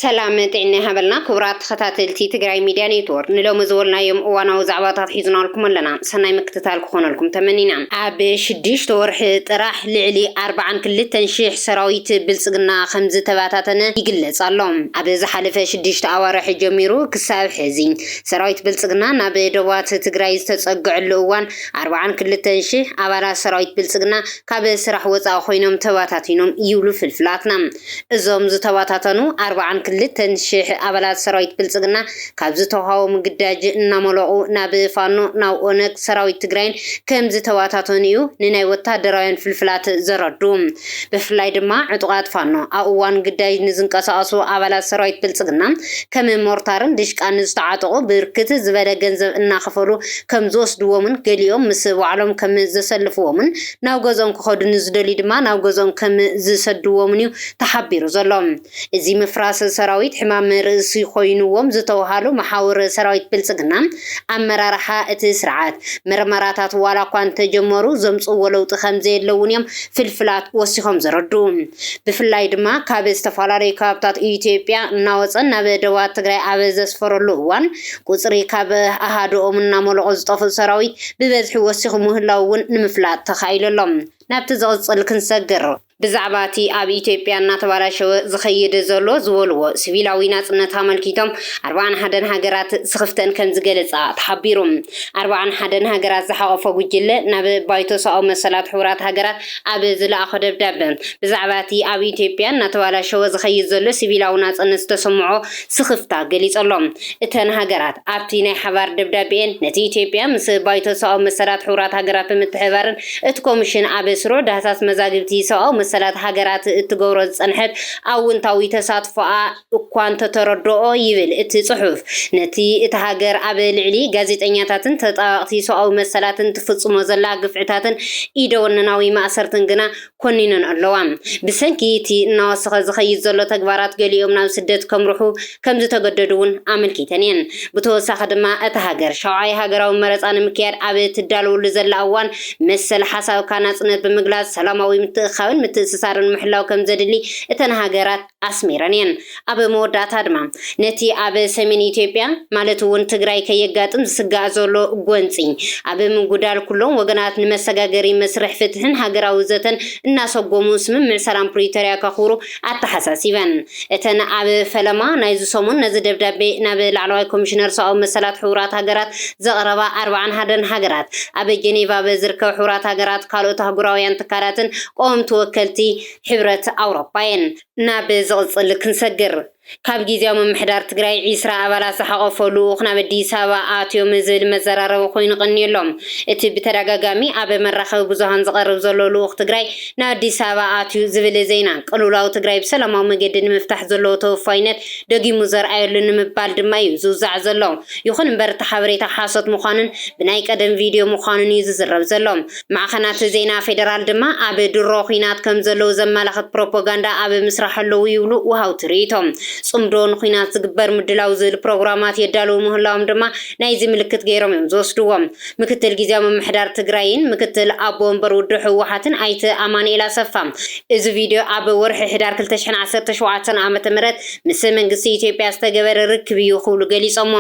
سلامة عنا هبلنا كبرات خطاتلتي تجري ميديا نيتور نلو مزولنا يوم وانا وزعباتات حيزنا لكم لنا سناي مكتتال كون لكم تمنينا عب شديش تورح طرح لعلي 4 كل تنشيح سراويت بلصقنا 5 تباتاتنا يقلص اللهم عب زحلف شديش تاوارح جميرو كساب حزين سراويت بلصقنا ناب دوات تجري تتصقع الاوان 4 كل تنشيح ابارا سراويت بلصقنا كاب سراح وصا خوينم تباتاتينم يولو فلفلاتنا ازوم زتباتاتنو 4 كل تنشيح أبلاد سراويت بلصقنا كابز توهاو مقداج ناملعو ناب فانو ناو اونك سراويت تقرين كمز تواتاتونيو نناي وطادراين فلفلات زردوم بفلاي دما عطقات فانو اقوان قداج نزنقاساسو أبلاد سراويت بلصقنا كم مورتارن ديشقان نزتعاطقو بركت زبادا گنزب اناخفرو كمزوس دوومن قليوم مسبو علم كم زسلفوومن ناو غزون كخود نزدولي دما ناو غزون كم زسدوومنيو تحبيرو زلوم ازي مفراس سراويت حمام رئيسي خوينوهم زتوهالو محاور سراويت بلصقنا امرارحا اتسرعات مرمراتات والا كوان تجمرو زمصو ولوط خمزه يلونيم فلفلات وسيهم زردو بفلاي دما كاب استفالاري كابتات ايثيوبيا ناوصنا بدوات تግራይ አበዘስ ፈረሉዋን ቁጽሪ ካብ አሃዶም እና ሞልቆ ዝጠፍ ሰራዊት በበዝሕ ወሲኹ ምህላውን ንምፍላጥ ተኻይለሎም ናብቲ ዝቕጽል ክንሰግር بزعباتي أبي إثيوبيا ناتبارشوا زخيد زلوا زولوا سبيلاوي ناصنة ملكيتهم 4 حدن هاجرات سخفتن كم زجلس تحبيرهم 4 حدن هاجرات زحقوا وجلة نب بايتوس أو مسألة حورات هاجرات أبي زلا أخذ بدبن بزعباتي أبي إثيوبيا ناتبارشوا زخيد زلوا سبيلاوي ناصنة تسمعوا سخفتا جليس اللهم اتن هاجرات أبتينا حوار دبدبين نتي إثيوبيا مس بايتوس أو مسألة حورات هاجرات متحبرن اتكومشن أبي سرو دهساس مزاجبتي سأو مسألة هاجرات تجورز صنحت أو انتوي تصادفوا وكان تتردو يبل التصحف نتي تهاجر قبل علي جازيتنياتن تطاقتيسو أو مسألة تفصم زلا قفعتاتن إيدون ناوي ما أسرتن جنا كونينن اللوام بسنكيتي ناسخ زخيز زلو تجبارات قليوم ناو سدتكم روحو كم تجددون عمل كيتنين بتوسخ دما تهاجر شعاي هاجر أو مرز أنا مكير أبي تدلو لزل أوان مثل حساب كانت سنة بمجلس سلاموي متخاون تسارن محلاو كم زدلي اتن هاجرات اسميرانين ابي مودات ادما نتي ابي سمين ايثيوبيا مالتون تግራይ ከየጋጥም ስጋዞሎ ጎንጽኝ ابي ምጉዳል ኩሎም ወገናት ንመሰጋገሪ መስርሕ ፍትህን ሃገራዊ ዘተን እናሰጎሙ ስምምዕ ሰላም ፕሪቶሪያ ከኹሩ አተሐሳሲበን اتن ابي ፈለማ ናይዙ ሰሙን ነዚ ደብዳቤ ናብ ላዕለዋይ ኮሚሽነር ሰው መሰላት حورات ሃገራት ዘقرባ 40 ሃደን ሃገራት ابي ጀኔቫ በዝርከብ حورات ሃገራት ካልኦት ሃገራውያን ተካራትን ቆም ተወከልቲ حبرة أوروبيين نابز غصل كنسجر كاب جيزيوم محدار تقرأي عيسرا أبلا سحقفلو خنا بدي سوا آتيو مزل مزرارة وخوين قني لهم اتي بترقاقامي أبي مرخو بزوهان زغرب زلولو تقرأي نادي سوا آتيو زبل زينا قلو لاو تقرأي بسلام او مجدن مفتح زلو توفاينت دقي مزر ايرلن مبال دمايو زوزع زلو يخون برت حبريتا حاصت مخانن بنايك ادم فيديو مخانن يزرب زلوم مع خنات زينا فيدرال دما أبي دروخينات كم زلو زمالخت بروباغاندا أبي مسرح اللو يولو وهاو تريتهم صمدون خينات زغبر مدلاو زل بروغرامات يدالو مهلاوم دما نايزي ملكت غيروم زوسدوم مكتل غيزيام محدار تግራይን مكتل ابو انبر ودو حوحاتن ايت امانيلا سفام እዚ ቪዲዮ ኣብ ወርሒ ሕዳር 2017 ዓመተ ምህረት ምስ መንግስቲ ኢትዮጵያ ዝተገበረ ርክብ እዩ ክብሉ ገሊጾም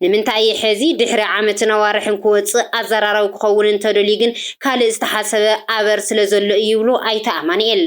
ንምንታይ ሕዚ ድሕሪ ዓመት ነዋርሕን ክወጽ ኣዘራራው ክኸውን እንተደልዩ ግን ካልእ ዝተሓሰበ ኣበር ስለዘሎ ይብሉ ኣይተ ኣማኒኤል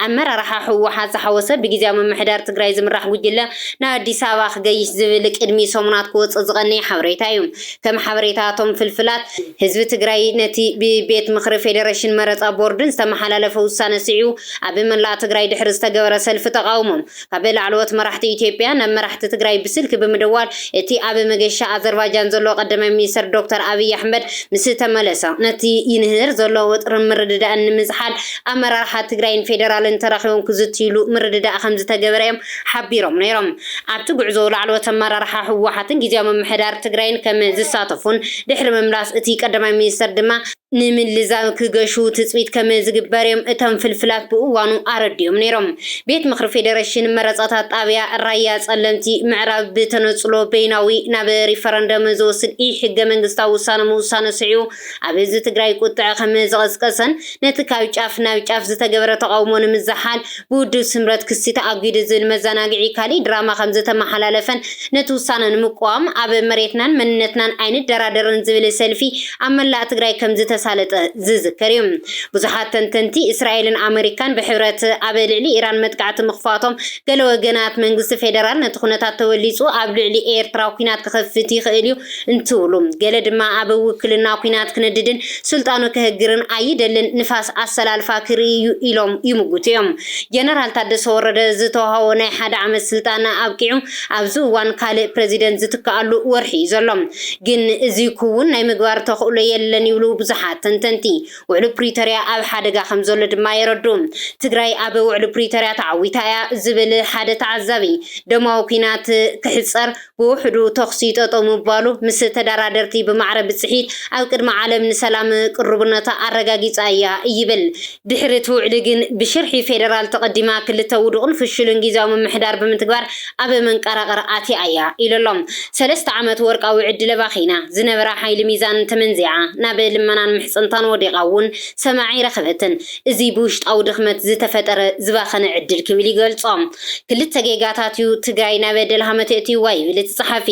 ኣመራርሓ ሕወሓት ዝሓወሰ ብግዚያዊ ምምሕዳር ትግራይ ዝምራሕ ጉጅለ ንኣዲስ ኣበባ ክገይሽ ዝብል ቅድሚ ሰሙናት ክወጽ ዝቐነየ ሓበሬታ እዩ ከም ሓበሬታቶም ፍልፍላት ህዝቢ ትግራይ ነቲ ብቤት ምክሪ ፌደሬሽን መረፃ ቦርድን ዝተመሓላለፈ ውሳነ ስዒቡ ኣብ መላእ ትግራይ ድሕሪ ዝተገበረ ሰልፊ ተቃውሞም ካብ ላዕለዎት መራሕቲ ኢትዮጵያ ናብ መራሕቲ ትግራይ ብስልክ ብምድዋል እቲ ኣብ መገሻ ኣዘርባይጃን ዘሎ ቀዳማይ ሚኒስትር ዶክተር አብይ አሕመድ ምስ ተመለሰ ነቲ ይንህር ዘሎ ወጥር ምርድዳእ ንምዝሓል ኣመራርሓ ትግራይን ፌደራልን ተራኺቦም ክዝትይሉ ምርድዳእ ከም ዝተገበረዮም ሓቢሮም ነይሮም ኣብቲ ጉዕዞ ላዕለዎት ኣመራርሓ ሕወሓትን ግዚያዊ ምምሕዳር ትግራይን ከም ዝሳተፉን ድሕሪ ምምላስ እቲ ቀዳማይ ሚኒስትር ድማ ንምልዛም ክገሹ ትጽቢት ከም ዝግበርዮም እቶም ፍልፍላት ብእዋኑ ኣረድዮም ነይሮም። ቤት ምክሪ ፌደሬሽን መረፃታት ጣብያ ራያ ጸለምቲ ምዕራብ ብተነጽሎ በይናዊ ናብ ሪፈረንደም ዝወስድ ሕገ መንግስታዊ ውሳነ ምውሳነ ስዒቡ ኣብ ህዝቢ ትግራይ ቁጥዕ ከም ዝቐስቀሰን ነቲ ካብ ጫፍ ናብ ጫፍ ዝተገበረ ተቃውሞ ንምዝሓል ብውድብ ስምረት ክሲ ተኣጊዱ ዝብል መዘናግዒ ካሊእ ድራማ ከም ዝተመሓላለፈን ነቲ ውሳነ ንምቋም ኣብ መሬትናን መንነትናን ኣይንደራደርን ዝብል ሰልፊ ኣብ መላእ ትግራይ ከም ሳለጠ ዝዝከር እዩ። ብዙሓት ተንተንቲ እስራኤልን ኣሜሪካን ብሕብረት ኣብ ልዕሊ ኢራን መጥቃዕቲ ምኽፋቶም ገለ ወገናት መንግስቲ ፌደራል ነቲ ኩነታት ተወሊጹ ኣብ ልዕሊ ኤርትራ ኩናት ክኸፍት ይኽእል እዩ እንትብሉ፣ ገለ ድማ ኣብ ውክልና ኩናት ክነድድን ስልጣኑ ክህግርን ኣይደልን ንፋስ ኣሰላልፋ ክርእዩ ኢሎም ይምጉቱ እዮም። ጀነራል ታደሰ ወረደ ዝተዋሃቦ ናይ ሓደ ዓመት ስልጣን ኣብቂዑ ኣብዚ እዋን ካልእ ፕሬዚደንት ዝትከኣሉ ወርሒ እዩ ዘሎ። ግን እዚ ክውን ናይ ምግባር ተኽእሎ የለን ይብሉ ብዙሓት ተንተንቲ። ውዕሊ ፕሪቶርያ ኣብ ሓደጋ ከም ዘሎ ድማ የረዱ። ትግራይ ኣብ ውዕሊ ፕሪቶርያ ተዓዊታ እያ ዝብል ሓደ ተዓዛቢ ደማዊ ኩናት ክሕፀር ብውሕዱ ተኽሲ ጠጠው ምባሉ ምስ ተደራደርቲ ብማዕረ ብፅሒት ኣብ ቅድሚ ዓለም ንሰላም ቅርብነታ ኣረጋጊፃ እያ ይብል። ድሕሪ እቲ ውዕሊ ግን ብሽርሒ ፌደራል ተቐዲማ ክልተ ውድቕን ፍሽሉን ጊዜያዊ ምምሕዳር ብምትግባር ኣብ መንቀራቐር ኣትያ እያ ኢሎም። 3 ዓመት ወርቃዊ ዕድለ ባኺና ዝነበራ ሓይሊ ሚዛን ተመንዚዓ ናብ ልመናን ምሕፅንታን ወዲቓ እውን ሰማዒ ረኸበትን። እዚ ብውሽጣዊ ድኽመት ዝተፈጠረ ዝባኸነ ዕድል ክብል ይገልጾም። ክልተ ጌጋታት እዩ ትግራይ ናብ ደልሃመት እትይዋ ይብል እቲ ጸሓፊ።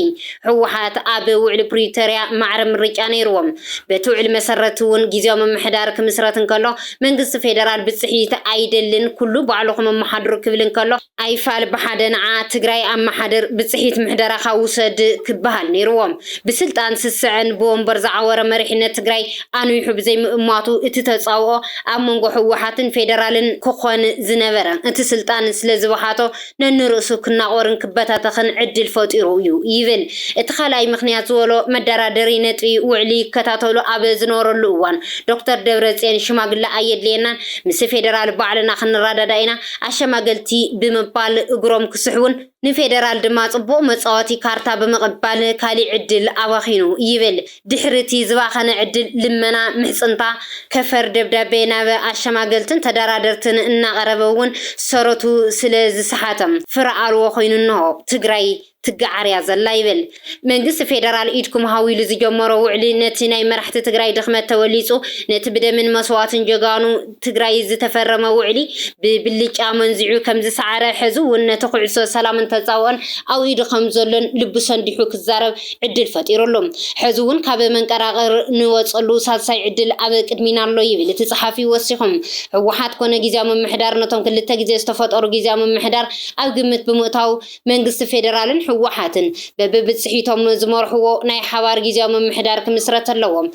ሕወሓት ኣብ ውዕሊ ፕሪቶርያ ማዕረ ምርጫ ነይርዎም። በቲ ውዕሊ መሰረት እውን ጊዜያዊ ምምሕዳር ክምስረት እንከሎ መንግስቲ ፌደራል ብፅሒት ኣይደልን ኩሉ ባዕልኹም ኣመሓድሩ ክብል እንከሎ ኣይፋል ብሓደ ንዓ ትግራይ ኣመሓድር ብፅሒት ምሕደራኻ ውሰድ ክበሃል ነይርዎም። ብስልጣን ስስዕን ብወንበር ዝዓወረ መሪሕነት ትግራይ ኣንዊሑ ብዘይምእማቱ እቲ ተጻውኦ ኣብ መንጎ ሕወሓትን ፌደራልን ክኾን ዝነበረ እቲ ስልጣን ስለ ዝባሓቶ ነንርእሱ ክናቆርን ክበታተኽን ዕድል ፈጢሩ እዩ ይብል። እቲ ካልኣይ ምክንያት ዝበሎ መደራደሪ ነጥቢ ውዕሊ ይከታተሉ ኣብ ዝነበረሉ እዋን ዶክተር ደብረጽዮን ሽማግለ ኣየድልየናን ምስ ፌደራል ባዕልና ክንረዳዳ ኢና ኣሸማገልቲ ብምባል እግሮም ክስሕቡን ንፌደራል ድማ ጽቡቕ መጻወቲ ካርታ ብምቕባል ካሊእ ዕድል ኣባኺኑ ይብል። ድሕርቲ ዝባኸነ ዕድል ልመና ምሕፅንታ ከፈር ደብዳቤ ናብ ኣሸማገልትን ተደራደርትን እናቐረበ እውን ሰረቱ ስለ ዝሰሓተም ፍረ ኣልዎ ኮይኑ እንሆ ትግራይ ትጋዓርያ ዘላ ይብል። መንግስቲ ፌደራል ኢድኩም ሃዊሉ ዝጀመሮ ውዕሊ ነቲ ናይ መራሕቲ ትግራይ ድኽመት ተወሊጹ ነቲ ብደምን መስዋዕትን ጀጋኑ ትግራይ ዝተፈረመ ውዕሊ ብብልጫ መንዚዑ ከም ዝሰዓረ ሕዚ እውን ነቲ ኩዕሶ ሰላምን ተጻውኦን ኣብ ኢዱ ከም ዘሎን ልቡ ሰንዲሑ ክዛረብ ዕድል ፈጢሩሉ ሕዚ እውን ካብ መንቀራቐር ንወፀሉ ሳልሳይ ዕድል ኣብ ቅድሚና ኣሎ ይብል እቲ ጸሓፊ ወሲኹም። ሕወሓት ኮነ ጊዜያዊ ምምሕዳር ነቶም ክልተ ግዜ ዝተፈጠሩ ጊዜያዊ ምምሕዳር ኣብ ግምት ብምእታው መንግስቲ ፌደራልን ሕወሓትን በብብፅሒቶም ዝመርሕዎ ናይ ሓባር ጊዜያዊ ምምሕዳር ክምስረት ኣለዎም።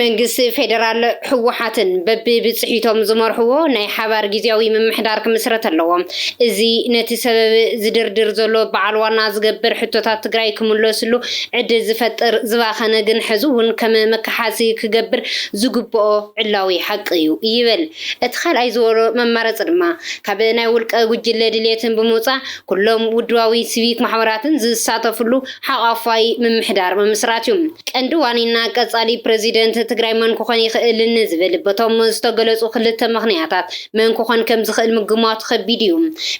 መንግስቲ ፌደራል ሕወሓትን በብብፅሒቶም ዝመርሕዎ ናይ ሓባር ጊዜያዊ ምምሕዳር ክምስረት ኣለዎም። እዚ ነቲ ሰበብ ዝድርድር ዘሎ በዓል ዋና ዝገብር ሕቶታት ትግራይ ክምለስሉ ዕድል ዝፈጥር ዝባኸነ ግን ሕዚ እውን ከም መካሓሲ ክገብር ዝግብኦ ዕላዊ ሓቂ እዩ ይብል። እቲ ካልኣይ ዝበሎ መማረፂ ድማ ካብ ናይ ውልቀ ጉጅለ ድሌትን ብምውፃእ ኩሎም ውድባዊ ሲቪክ ማሕበራትን ዝሳተፍሉ ሓቋፋይ ምምሕዳር ምምስራት እዩ። ቀንዲ ዋኒና ቀጻሊ ፕሬዚደንት ትግራይ መን ክኾን ይኽእልን ዝብል በቶም ዝተገለጹ ክልተ ምኽንያታት መን ክኾን ከም ዝኽእል ምግማቱ ከቢድ እዩ።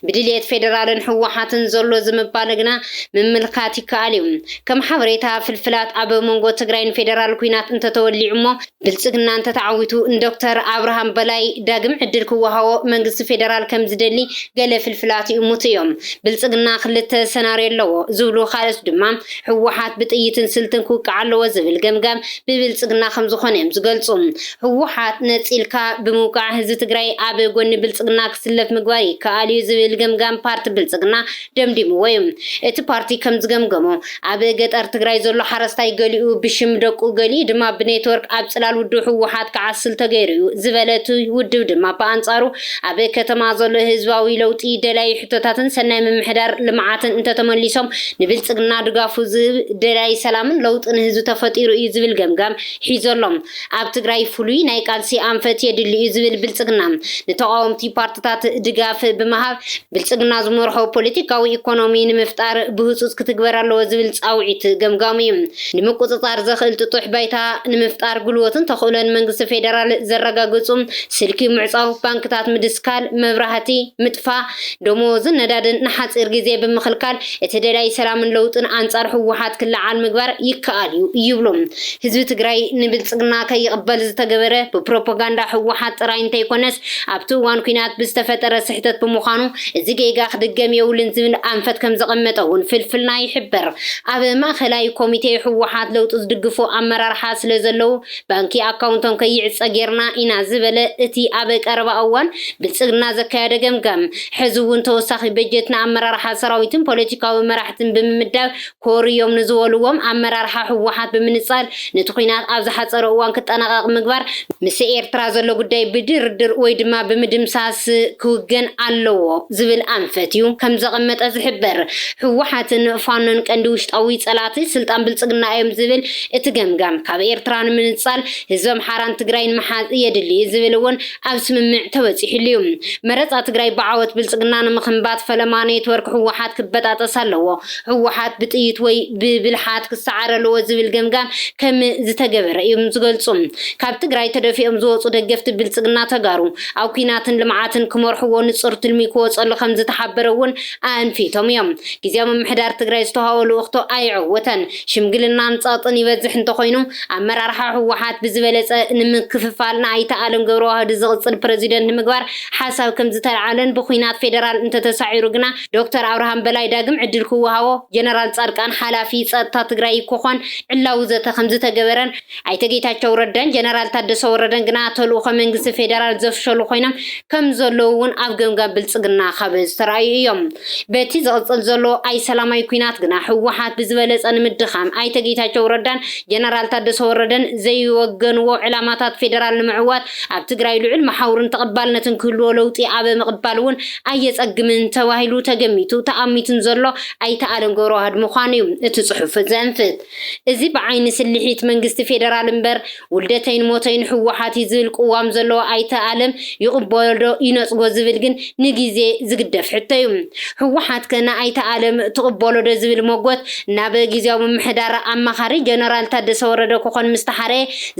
ብድሌት ፌደራልን ሕወሓትን ዘሎ ዝምባል ግና ምምልካት ይከኣል እዩ። ከም ሓበሬታ ፍልፍላት ኣብ መንጎ ትግራይን ፌደራል ኩናት እንተተወሊዑ እሞ ብልጽግና እንተተዓዊቱ ዶክተር ኣብርሃም በላይ ዳግም ዕድል ክወሃቦ መንግስቲ ፌደራል ከም ዝደሊ ገለ ፍልፍላት ይእሙት እዮም። ብልጽግና ክልተ ሰናርዮ ኣለዎ ዝብሉ ካልኦት ድማ ሕወሓት ብጥይትን ስልትን ክውቃዕ ኣለዎ ዝብል ገምጋም ብብልጽግና ከም ዝኾነ እዮም ዝገልጹ። ሕወሓት ነፂልካ ብምውቃዕ ህዝቢ ትግራይ ኣብ ጎኒ ብልጽግና ክስለፍ ምግባር ይከኣል እዩ ዝብል ገምጋም ፓርቲ ብልጽግና ደምዲምዎ እዩ። እቲ ፓርቲ ከም ዝገምገሞ ኣብ ገጠር ትግራይ ዘሎ ሓረስታይ ገሊኡ ብሽም ደቁ ገሊኡ ድማ ብኔትወርክ ኣብ ጽላል ውድብ ሕወሓት ክዓስል ተገይሩ እዩ ዝበለቱ ውድብ ድማ ብኣንጻሩ ኣብ ከተማ ዘሎ ህዝባዊ ለውጢ ደላይ ሕቶታትን ሰናይ ምምሕዳር ልምዓትን እንተተመሊሶም ንብልጽግና ድጋፉ ዝህብ ደላይ ሰላምን ለውጥን ህዝቢ ተፈጢሩ እዩ ዝብል ገምጋም ሒዞ ዘሎም ኣብ ትግራይ ፍሉይ ናይ ቃልሲ ኣንፈት የድሊ ዝብል ብልጽግና ንተቃወምቲ ፓርቲታት ድጋፍ ብምሃብ ብልጽግና ዝመርሖ ፖለቲካዊ ኢኮኖሚ ንምፍጣር ብህጹጽ ክትግበር ኣለዎ ዝብል ጻውዒት ገምጋሚ ንምቁጽጻር ዘኽእል ጥጡሕ ባይታ ንምፍጣር ጉልበትን ተኽእሎን መንግስቲ ፌደራል ዘረጋግጹ ስልኪ ምዕጻው ባንክታት ምድስካል መብራህቲ ምጥፋ ደሞዝን ነዳድን ንሓፂር ግዜ ብምኽልካል እቲ ደላይ ሰላምን ለውጥን አንጻር ህወሓት ክለዓል ምግባር ይከኣል እዩ ይብሎም ህዝቢ ትግራይ ንብልጽግና ከይቕበል ዝተገበረ ብፕሮፓጋንዳ ህወሓት ጥራይ እንተይኮነስ ኣብቲ እዋን ኩናት ብዝተፈጠረ ስሕተት ብምዃኑ እዚ ጌጋ ክድገም የብልን ዝብል ኣንፈት ከም ዘቐመጠ እውን ፍልፍልና ይሕበር ኣብ ማእኸላይ ኮሚቴ ህወሓት ለውጥ ዝድግፉ ኣመራርሓ ስለ ዘለው ባንኪ ኣካውንቶም ከይዕፀ ጌርና ኢና ዝበለ እቲ ኣብ ቀረባ እዋን ብልጽግና ዘካየደ ገምጋም ሕዚ እውን ተወሳኺ በጀት ንኣመራርሓ ሰራዊትን ፖለቲካዊ መራሕትን ብምምዳብ ኮርዮም ንዝበልዎም ኣመራርሓ ህወሓት ብምንጻል ነቲ ኩናት ኣብ ዝሓፀረ እዋን ክጠናቀቕ ምግባር ምስ ኤርትራ ዘሎ ጉዳይ ብድርድር ወይ ድማ ብምድምሳስ ክውገን ኣለዎ ዝብል ኣንፈት እዩ ከም ዘቐመጠ ዝሕበር ህወሓትን ፋኖን ቀንዲ ውሽጣዊ ጸላቲ ስልጣን ብልጽግና እዮም ዝብል እቲ ገምጋም ካብ ኤርትራ ንምንጻል ህዝቦም ሓራን ትግራይን መሓዝ የድሊ ዝብል እውን ኣብ ስምምዕ ተበፂሕሉ እዩ መረፃ ትግራይ ብዓወት ብልጽግና ንምኽንባት ፈለማ ኔትወርክ ህወሓት ክበጣጠስ ኣለዎ ህወሓት ብጥይት ወይ ብብልሓት ክሰዓር ኣለዎ ዝብል ገምጋም ከም ዝተገበረ እዮም ዝገልጹ ካብ ትግራይ ተደፊኦም ዝወፁ ደገፍቲ ብልጽግና ተጋሩ ኣብ ኩናትን ልምዓትን ክመርሕዎ ንጹር ትልሚ ክወፀሉ ከም ዝተሓበረ እውን ኣንፊቶም እዮም ግዜያዊ ምምሕዳር ትግራይ ዝተዋሃበሉ ወቅቱ ኣይዕወተን ሽምግልናን ጸጥን ይበዝሕ እንተኮይኑ ኣመራርሓ ህወሓት ብዝበለፀ ንምክፍፋል ናይተ ዓለም ገብረ ዋህድ ዝቕፅል ፕሬዚደንት ንምግባር ሓሳብ ከም ዝተለዓለን ብኩናት ፌደራል እንተተሳዒሩ ግና ዶክተር አብርሃም በላይ ዳግም ዕድል ክወሃቦ ጀነራል ጻድቃን ሓላፊ ጸጥታ ትግራይ ክኾን ዕላው ዘተ ከም ዝተገበረን ኣይተ ጌታቸው ረዳን ጀነራል ታደሰ ወረደን ግና ተልእኮ መንግስቲ ፌደራል ዘፍሸሉ ኮይኖም ከም ዘለዉ እውን ኣብ ገምጋም ብልጽግና ካብ ዝተረኣዩ እዮም በቲ ዝቕፅል ዘሎ ኣይ ሰላማዊ ኩናት ግና ህወሓት ብዝበለፀ ንምድኻም ኣይተ ጌታቸው ረዳን ጀነራል ታደሰ ወረደን ዘይወገንዎ ዕላማታት ፌደራል ንምዕዋት ኣብ ትግራይ ልዑል መሓውርን ተቐባልነትን ክህልዎ ለውጢ ኣብ ምቕባል እውን ኣየጸግምን ተባሂሉ ተገሚቱ ተኣሚቱን ዘሎ ኣይተ ዓለም ገብረ ዋህድ ምዃኑ እዩ እቲ ጽሑፍ ዘንፍት እዚ ብዓይኒ ስልሒት መንግስቲ ፌደራል እምበር ውልደተይን ሞተይን ህወሓት ዝብል ቅዋም ዘለዎ ኣይተ ዓለም ይቕበሎ ይነጽጎ ዝብል ግን ንግዜ ዝግደፍ ሕቶ እዩ ህወሓት ከና ኣይተ ዓለም ትቕበሎ ዶ ዝብል ሞጎት ናብ ግዜያዊ ምምሕዳር ኣማኻሪ ጀነራል ታደሰ ወረደ ክኾን ምስተሓረ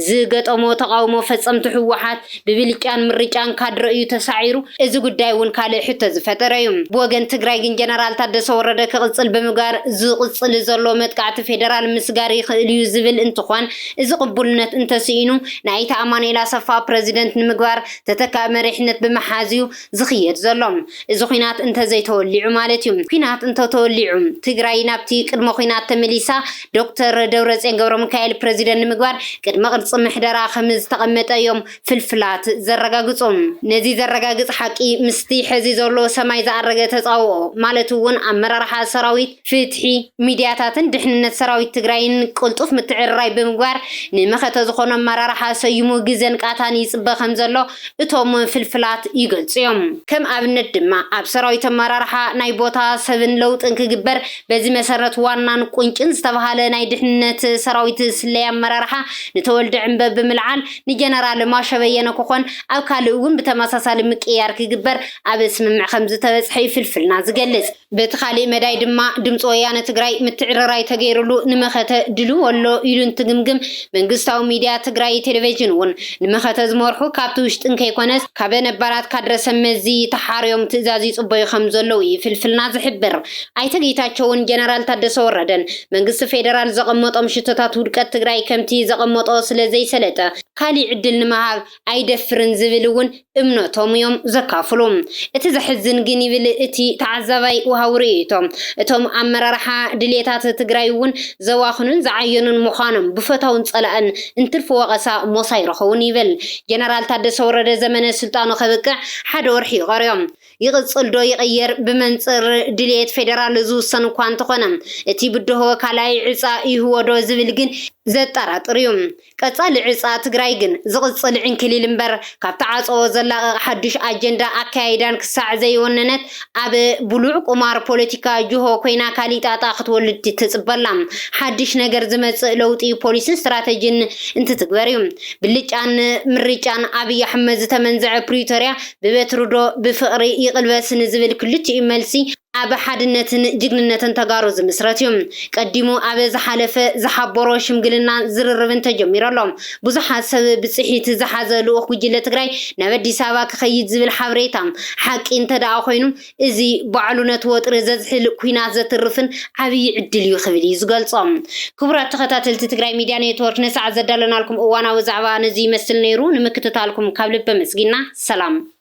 ዝገጠሞ ተቃውሞ ፈጸምቲ ህወሓት ብብልጫን ምርጫን ካድረ እዩ ተሳዒሩ እዚ ጉዳይ እውን ካልእ ሕቶ ዝፈጠረ እዩ ብወገን ትግራይ ግን ጀነራል ታደሰ ወረደ ክቕፅል ብምጋር ዝቕፅል ዘሎ መጥቃዕቲ ፌደራል ምስጋር ይኽእል እዩ ዝብል እንትኾን እዚ ቅቡልነት እንተስኢኑ ናይተ ኣማኑኤል ኣሰፋ ፕሬዚደንት ንምግባር ተተካእ መሪሕነት ብምሓዝዩ ዝኽየድ ዘሎ እዚ ኩናት እንተዘይተወሊዑ ማለት እዩ ኩናት እንተተወሊዑ ትግራይ ናብቲ ቅድመ ኩናት ተመሊሳ ዶክተር ደብረጽዮን ገብረ ሚካኤል ፕሬዚደንት ንምግባር ቅድመ ቅርፂ ምሕደራ ከም ዝተቐመጠ እዮም ፍልፍላት ዘረጋግጾም ነዚ ዘረጋግጽ ሓቂ ምስቲ ሕዚ ዘሎ ሰማይ ዝኣረገ ተጻውኦ ማለት እውን ኣመራርሓ ሰራዊት ፍትሒ ሚድያታትን ድሕንነት ሰራዊት ትግራይን ቅልጡፍ ምትዕርራይ ብምግባር ንመኸተ ዝኾነ ኣመራርሓ ሰይሙ ግዘን ቃታን ይጽበ ከም ዘሎ እቶም ፍልፍላት ይገልጹ እዮም ከም ኣብነት ድማ ኣብ ሰራዊት ኣመራርሓ ናይ ቦታ ሰብን ለውጥን ክግበር በዚ መሰረት ዋናን ቁንጭን ዝተባሃለ ናይ ድሕንነት ሰራዊት ስለያ ኣመራርሓ ንተወልደ ዕንበ ብምልዓል ንጀነራል ማሸበየነ ክኾን ኣብ ካልእ እውን ብተመሳሳሊ ምቅያር ክግበር ኣብ ስምምዕ ከም ዝተበጽሐ ፍልፍልና ዝገልጽ በቲ ካልእ መዳይ ድማ ድምፂ ወያነ ትግራይ ምትዕርራይ ተገይሩሉ ንመኸተ ድሉ ወሎ ኢሉ እንትግምግም መንግስታዊ ሚድያ ትግራይ ቴሌቪዥን እውን ንመኸተ ዝመርሑ ካብቲ ውሽጥን ከይኮነስ ካብ ነባራት ካድረ ሰመዚ ተሓርዮም ትእዛዝ ይጽበዩ ከም ዘለዉ ፍልፍልና ዝሕብር ኣይተ ጌታቸውን ጀነራል ታደሰ ወረደን መንግስቲ ፌደራል ዘቐመጦም ሽቶታት ውድቀት ትግራይ ከምቲ ዘቐመጦ ስለዘይሰለጠ ካልእ ዕድል ንምሃብ ኣይደፍርን ዝብል እውን እምነቶም እዮም ዘካፍሉ እቲ ዘሕዝን ግን ይብል እቲ ተዓዛባይ ወሃው ርእይቶም እቶም ኣመራርሓ ድሌታት ትግራይ እውን ዘዋኽኑን ዝዓየኑን ምዃኖም ብፈታውን ጸላእን እንትርፍ ወቐሳ ሞሳ ይረኸውን ይብል ጀነራል ታደሰ ወረደ ዘመነ ስልጣኑ ከብቅዕ ሓደ ወርሒ ይቐርዮም ይቕፅል ዶ ይቕየር ብመንፅር ድሌት ፌደራል ዝውሰን እኳ እንተኾነ እቲ ብድሆ ካልኣይ ዕፃ ይህቦ ዶ ዝብል ግን ዘጠራጥር እዩ ቀጻሊ ዕፃ ትግራይ ግን ዝቕፅል ዕንክሊል እምበር ካብቲ ዓፀዎ ዘላቐቕ ሓዱሽ ኣጀንዳ ኣካያይዳን ክሳዕ ዘይወነነት ኣብ ብሉዕ ቁማር ፖለቲካ ጅሆ ኮይና ካሊእ ጣጣ ክትወልድ ትጽበላ ሓዱሽ ነገር ዝመጽእ ለውጢ ፖሊስን ስትራቴጂን انت تكبريهم باللجان مريجان أبي أحمد زتمنزع بريتوريا ببترودو بفقري يقلبس نزبل كلتي إمالسي أبا حدنتن جغننتن تغارو زمسراتيوم قديمو أبا زحالفة زحابورو شمقلنا زرربن تجميرالهم بزحات سبب بصحيت زحازلو أخو جيلة تغراي نبدي سابا كخيد زبل حبريتام حق انت داو خوينو ازي بعلونة وطر ززحل كوينات زترفن عبي عدليو خبلي زغالصام كبرات تخطاتلتي تغراي ميديا نيتورك نسعة زدالنا لكم اوانا وزعبا نزي مسل نيرو نمكتتالكم كابل بمسجينا سلام